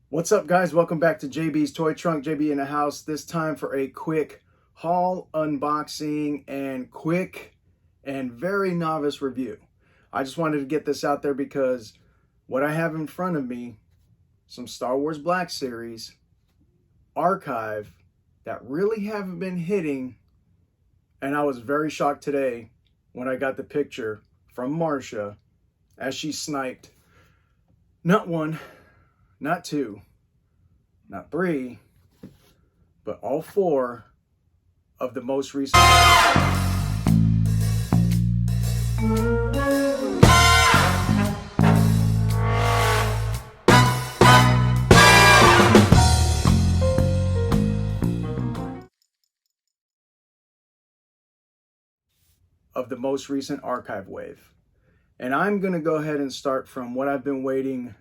What's up, guys? Welcome back to JB's Toy Trunk. JB in the house, this time for a quick haul, unboxing, and quick and very novice review. I just wanted to get this out there because what I have in front of me, some Star Wars Black Series archive that really haven't been hitting, and I was very shocked today when I got the picture from Marsha as she sniped not one, not two, not three, but all four of the most recent archive wave. And I'm going to go ahead and start from what I've been waiting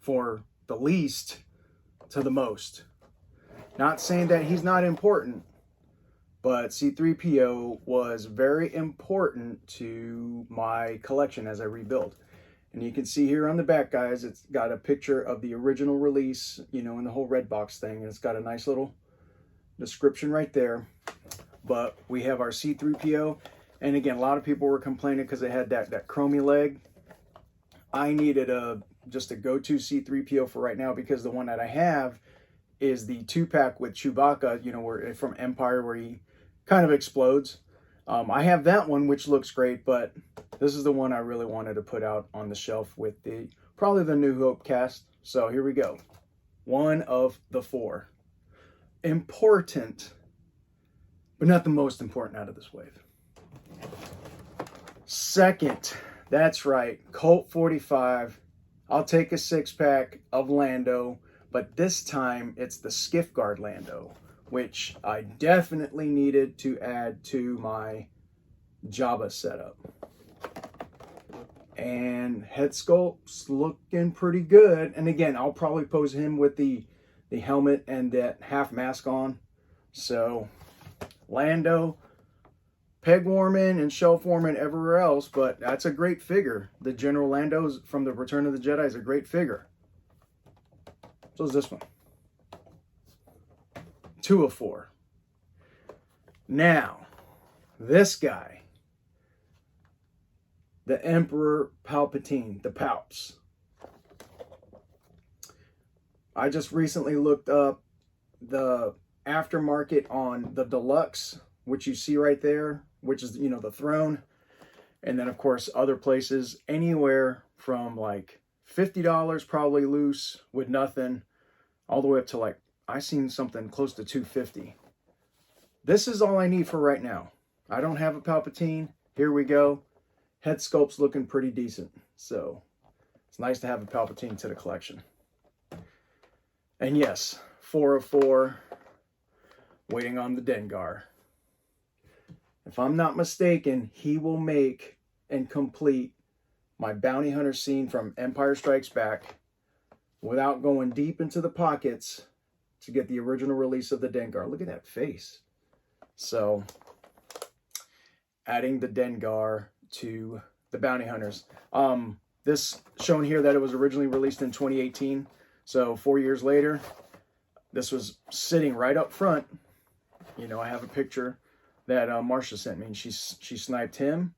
for the least to the most. Not saying that he's not important, but C-3PO was very important to my collection as I rebuild. And you can see here on the back, guys, it's got a picture of the original release, you know, in the whole red box thing. And it's got a nice little description right there. But we have our C-3PO. And again, a lot of people were complaining because it had that chromey leg. I needed just a go-to C-3PO for right now because the one that I have is the 2-pack with Chewbacca, you know, where from Empire, where he kind of explodes. I have that one, which looks great, but this is the one I really wanted to put out on the shelf with probably the New Hope cast. So here we go. One of the four. Important, but not the most important out of this wave. Second, that's right, Colt 45. I'll take a 6-pack of Lando, but this time it's the Skiff Guard Lando, which I definitely needed to add to my Jabba setup. And head sculpt's looking pretty good. And again, I'll probably pose him with the helmet and that half mask on. So Lando, peg warming and shelf warming everywhere else, but that's a great figure. The General Lando's from the Return of the Jedi is a great figure. So is this one. 2 of 4. Now, this guy, the Emperor Palpatine, the Palps. I just recently looked up the aftermarket on the Deluxe, which you see right there, which is, you know, the throne. And then, of course, other places, anywhere from like $50 probably loose with nothing, all the way up to like, I seen something close to $250. This is all I need for right now. I don't have a Palpatine. Here we go. Head sculpt's looking pretty decent. So it's nice to have a Palpatine to the collection. And yes, 4 of 4, waiting on the Dengar. If I'm not mistaken, he will make and complete my bounty hunter scene from Empire Strikes Back without going deep into the pockets to get the original release of the Dengar. Look at that face. So, adding the Dengar to the bounty hunters. This shown here that it was originally released in 2018. So 4 years later, this was sitting right up front. You know, I have a picture that Marsha sent me, and she sniped him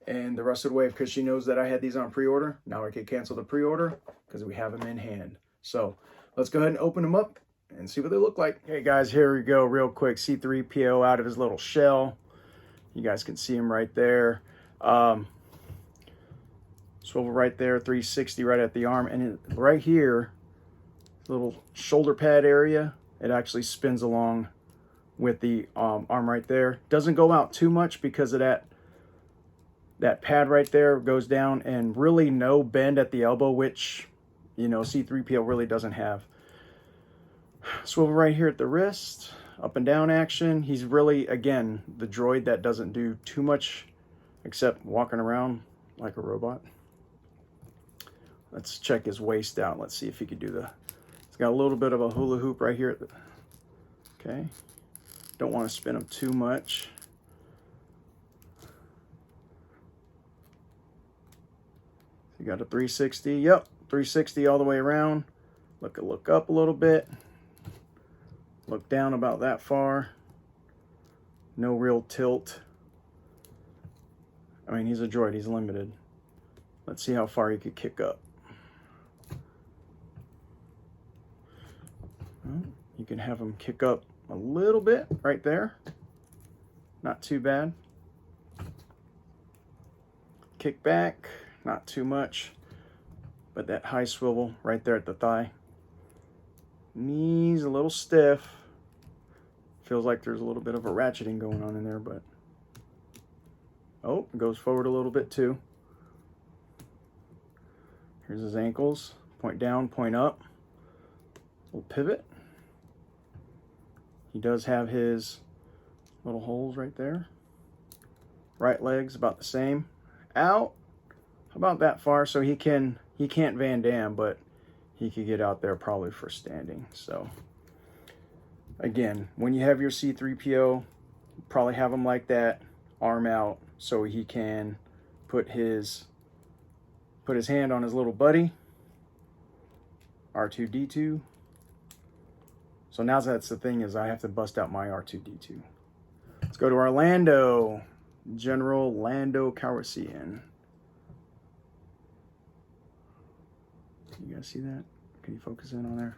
and the rest of the wave because she knows that I had these on pre-order. Now I can cancel the pre-order because we have them in hand. So let's go ahead and open them up and see what they look like. Hey guys, here we go real quick. C-3PO out of his little shell. You guys can see him right there. Swivel right there, 360 right at the arm. And right here, little shoulder pad area, it actually spins along with the arm right there. Doesn't go out too much because of that pad right there goes down, and really no bend at the elbow, which, you know, C-3PO really doesn't have. Swivel right here at the wrist, up and down action. He's really, again, the droid that doesn't do too much except walking around like a robot. Let's check his waist out. Let's see if he could do it's got a little bit of a hula hoop right here. Okay. Don't want to spin them too much. You got a 360. Yep, 360 all the way around. Look up a little bit. Look down about that far. No real tilt. I mean, he's a droid, he's limited. Let's see how far he could kick up. Well, you can have him kick up a little bit right there. Not too bad. Kick back, not too much. But that high swivel right there at the thigh. Knees a little stiff. Feels like there's a little bit of a ratcheting going on in there, but oh, it goes forward a little bit too. Here's his ankles. Point down, point up. Little pivot. He does have his little holes right there. Right leg's about the same. Out about that far, so he can't Van Damme, but he could get out there probably for standing. So again, when you have your C-3PO, probably have him like that, arm out, so he can put his hand on his little buddy, R2-D2. So now that's the thing, is I have to bust out my R2-D2. Let's go to our Lando, General Lando Calrissian. You guys see that? Can you focus in on there?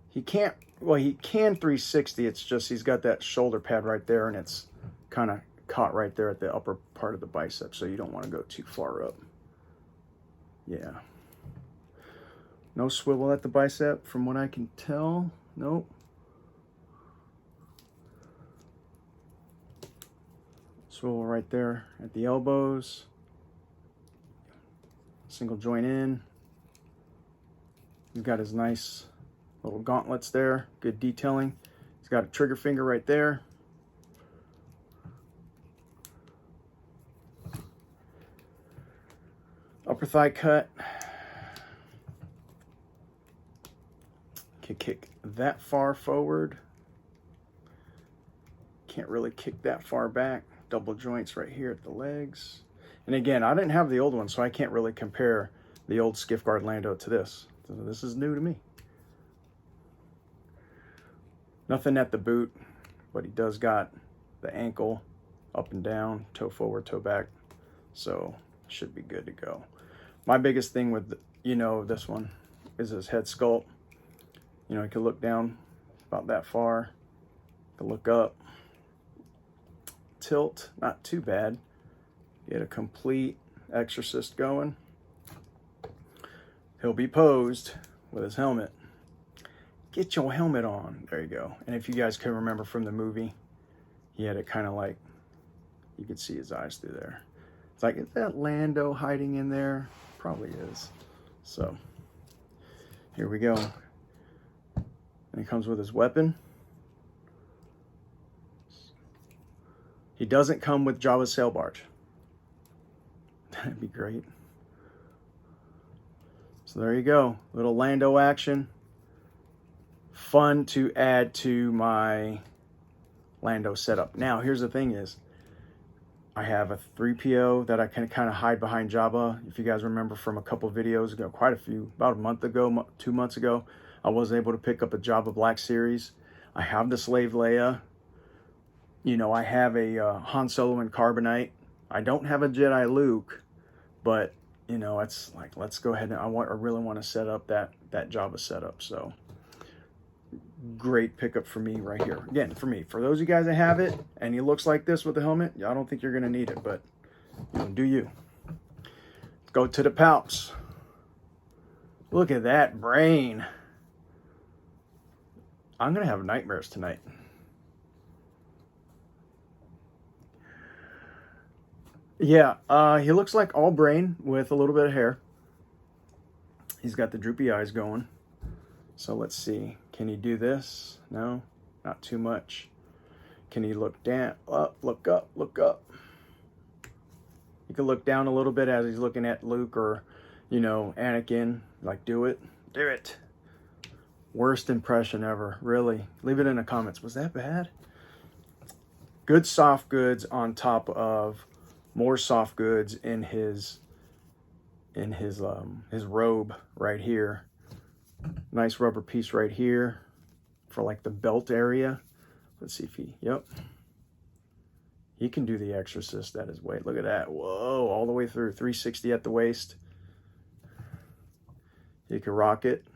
He can't, well, he can 360. It's just he's got that shoulder pad right there, and it's kind of caught right there at the upper part of the bicep, so you don't want to go too far up. Yeah. No swivel at the bicep from what I can tell. Nope. Swivel right there at the elbows. Single joint in. He's got his nice little gauntlets there. Good detailing. He's got a trigger finger right there. Upper thigh cut. Can kick that far forward. Can't really kick that far back. Double joints right here at the legs. And again, I didn't have the old one, so I can't really compare the old Skiff Guard Lando to this. So this is new to me. Nothing at the boot, but he does got the ankle up and down, toe forward, toe back. So should be good to go. My biggest thing with, this one is his head sculpt. You know, he can look down about that far, can look up. Tilt, not too bad. Get a complete exorcist going. He'll be posed with his helmet. Get your helmet on. There you go. And if you guys can remember from the movie, he had it kind of like, you could see his eyes through there. It's like, is that Lando hiding in there? Probably is. So, here we go. And he comes with his weapon. He doesn't come with Jabba's sail barge. That'd be great. So there you go. Little Lando action. Fun to add to my Lando setup. Now, here's the thing is, I have a 3PO that I can kind of hide behind Jabba. If you guys remember from a couple videos ago, quite a few, about a month ago, 2 months ago, I was able to pick up a Jabba Black Series. I have the Slave Leia. You know, I have a Han Solo and Carbonite. I don't have a Jedi Luke, but, you know, it's like, let's go ahead and I really want to set up that Jabba setup. So, great pickup for me right here. Again, for me. For those of you guys that have it, and he looks like this with the helmet, I don't think you're going to need it, but, do you. Let's go to the Palps. Look at that brain. I'm going to have nightmares tonight. Yeah, he looks like all brain with a little bit of hair. He's got the droopy eyes going. So let's see. Can he do this? No, not too much. Can he look down, up, look up, look up? He can look down a little bit as he's looking at Luke or, Anakin. Like, do it. Do it. Worst impression ever, really. Leave it in the comments. Was that bad? Good soft goods on top of more soft goods in his in his robe right here. Nice rubber piece right here for like the belt area. Let's see if he, yep. He can do the Exorcist at his weight. Look at that. Whoa, all the way through. 360 at the waist. He can rock it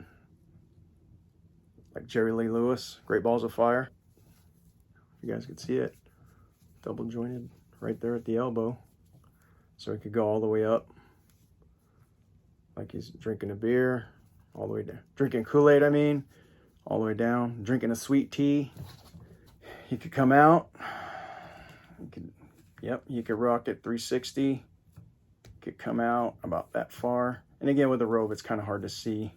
like Jerry Lee Lewis. Great Balls of Fire. You guys can see it. Double jointed right there at the elbow. So he could go all the way up like he's drinking a beer. All the way down. Drinking Kool-Aid, I mean. All the way down. Drinking a sweet tea. He could come out. You could rock it 360. Could come out about that far. And again, with the robe, it's kind of hard to see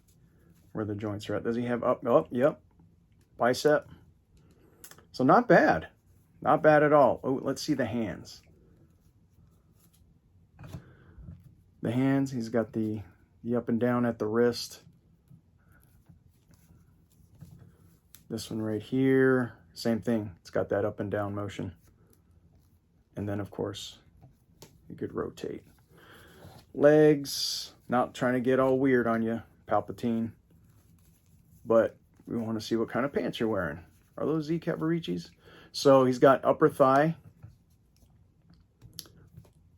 where the joints are at. Does he have up? Oh, yep. Bicep. So not bad. Not bad at all. Oh, let's see the hands. The hands, he's got the up and down at the wrist. This one right here, same thing. It's got that up and down motion. And then, of course, you could rotate. Legs, not trying to get all weird on you, Palpatine. But we want to see what kind of pants you're wearing. Are those Z Cavaricis? So he's got upper thigh.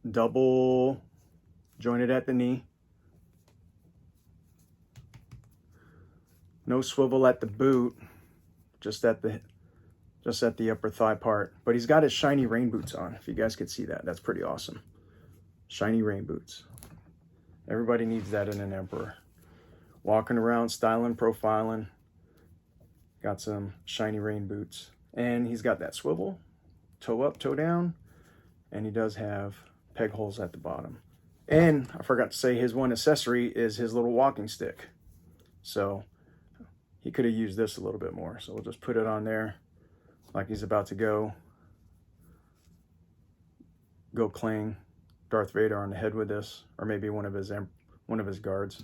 Double jointed at the knee. No swivel at the boot. Just at the upper thigh part. But he's got his shiny rain boots on. If you guys could see that, that's pretty awesome. Shiny rain boots. Everybody needs that in an Emperor. Walking around, styling, profiling. Got some shiny rain boots. And he's got that swivel. Toe up, toe down. And he does have peg holes at the bottom. And I forgot to say his one accessory is his little walking stick. So he could have used this a little bit more. So we'll just put it on there like he's about to go clang Darth Vader on the head with this, or maybe one of his guards.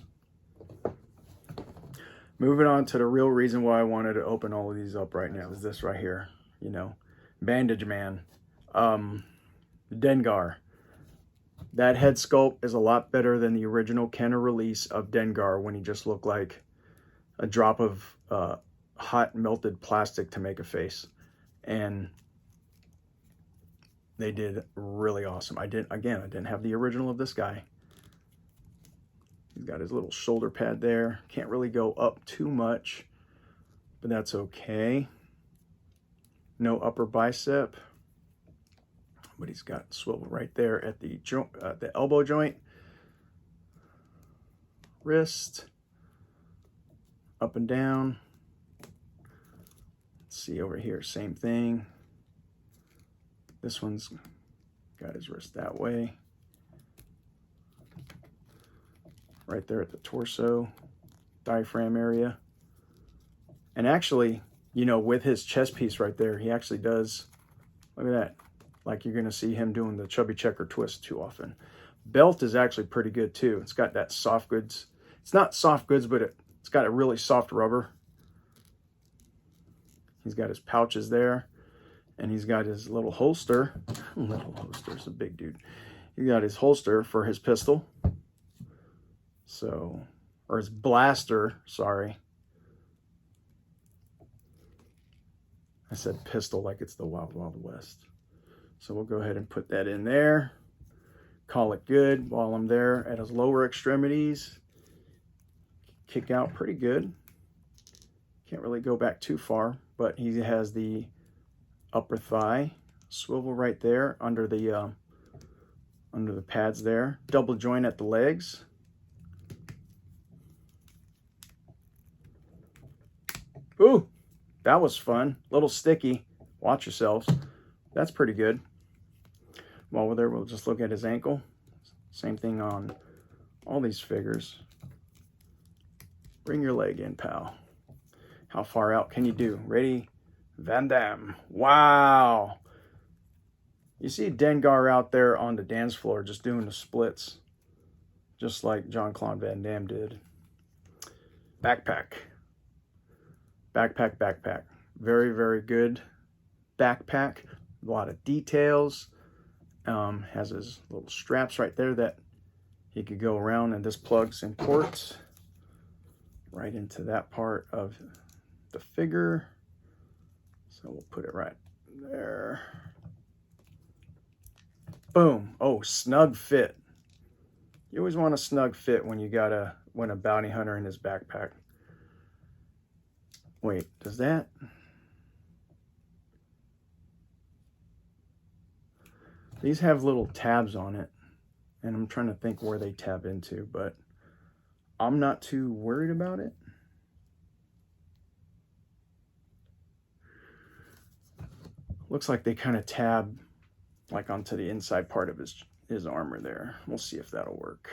Moving on to the real reason why I wanted to open all of these up right now is this right here, you know, Bandage Man, Dengar. That head sculpt is a lot better than the original Kenner release of Dengar when he just looked like a drop of hot melted plastic to make a face. And they did really awesome. I didn't have the original of this guy. He's got his little shoulder pad there. Can't really go up too much, but that's okay. No upper bicep, but he's got swivel right there at the elbow joint. Wrist, up and down. Let's see over here, same thing. This one's got his wrist that way. Right there at the torso, diaphragm area. And actually, you know, with his chest piece right there, he actually does, look at that. Like you're gonna see him doing the chubby checker twist too often. Belt is actually pretty good too. It's got that soft goods. It's not soft goods, but it's got a really soft rubber. He's got his pouches there. And he's got his little holster. Little holster's a big dude. He got his holster for his pistol. So, or his blaster, sorry. I said pistol like it's the Wild Wild West. So we'll go ahead and put that in there. Call it good while I'm there at his lower extremities. Kick out pretty good. Can't really go back too far, but he has the upper thigh swivel right there under the pads there. Double joint at the legs. Ooh, that was fun. A little sticky. Watch yourselves. That's pretty good. While we're there, we'll just look at his ankle. Same thing on all these figures. Bring your leg in, pal. How far out can you do? Ready? Van Damme. Wow. You see Dengar out there on the dance floor just doing the splits. Just like Jean-Claude Van Damme did. Backpack. Backpack, backpack. Very, very good backpack. A lot of details. Has his little straps right there that he could go around, and this plugs and ports right into that part of the figure. So we'll put it right there. Boom. Oh, snug fit. You always want a snug fit when you got a bounty hunter in his backpack. Wait, does that? These have little tabs on it, and I'm trying to think where they tab into, but I'm not too worried about it. Looks like they kind of tab like onto the inside part of his armor there. We'll see if that'll work.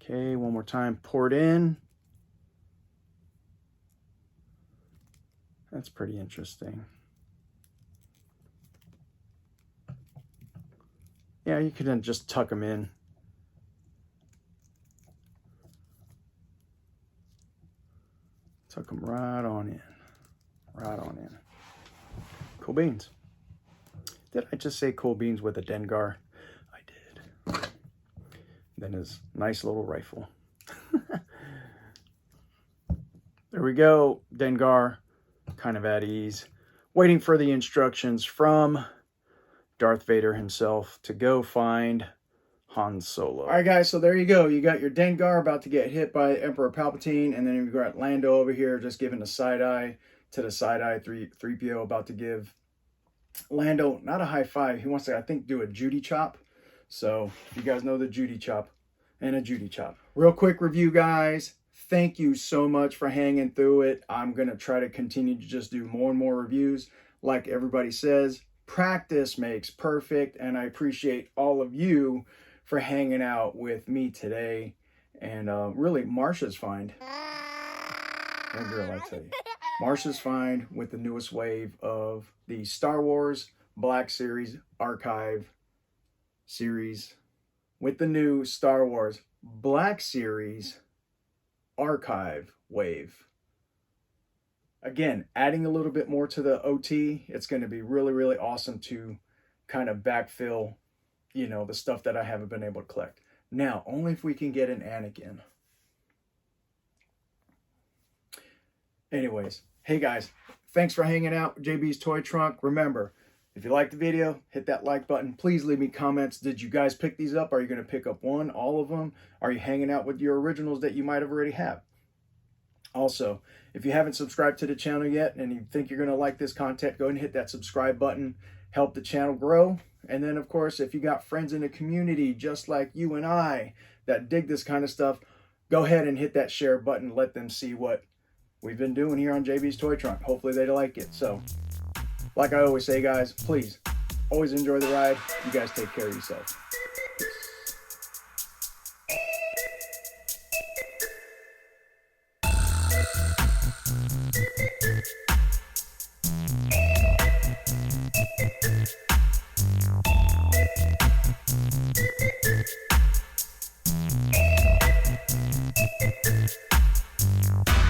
Okay, one more time, port in. That's pretty interesting. Yeah, you could then just tuck them in. Tuck them right on in. Right on in. Cool beans. Did I just say cool beans with a Dengar? I did. Then his nice little rifle. There we go. Dengar, kind of at ease. Waiting for the instructions from Darth Vader himself to go find Han Solo. All right, guys, so there you go. You got your Dengar about to get hit by Emperor Palpatine, and then you've got Lando over here just giving a side eye to the side eye. 3PO about to give Lando, not a high five. He wants to, I think, do a Judy chop. So if you guys know the Judy chop and a Judy chop. Real quick review, guys. Thank you so much for hanging through it. I'm going to try to continue to just do more and more reviews. Like everybody says, practice makes perfect. And I appreciate all of you for hanging out with me today. And really, Marsha's find. That girl, I tell you. Marsha's find with the newest wave of the Star Wars Black Series Archive series with the new Star Wars Black Series Archive wave. Again, adding a little bit more to the OT. It's going to be really, really awesome to kind of backfill, you know, the stuff that I haven't been able to collect. Now, only if we can get an Anakin. Anyways, hey guys, thanks for hanging out with JB's Toy Trunk. Remember, if you liked the video, hit that like button. Please leave me comments. Did you guys pick these up? Are you going to pick up one, all of them? Are you hanging out with your originals that you might have already have? Also, if you haven't subscribed to the channel yet and you think you're going to like this content, go ahead and hit that subscribe button. Help the channel grow. And then, of course, if you got friends in the community just like you and I that dig this kind of stuff, go ahead and hit that share button. Let them see what we've been doing here on JB's Toy Trunk. Hopefully they like it. So, like I always say, guys, please always enjoy the ride. You guys take care of yourself.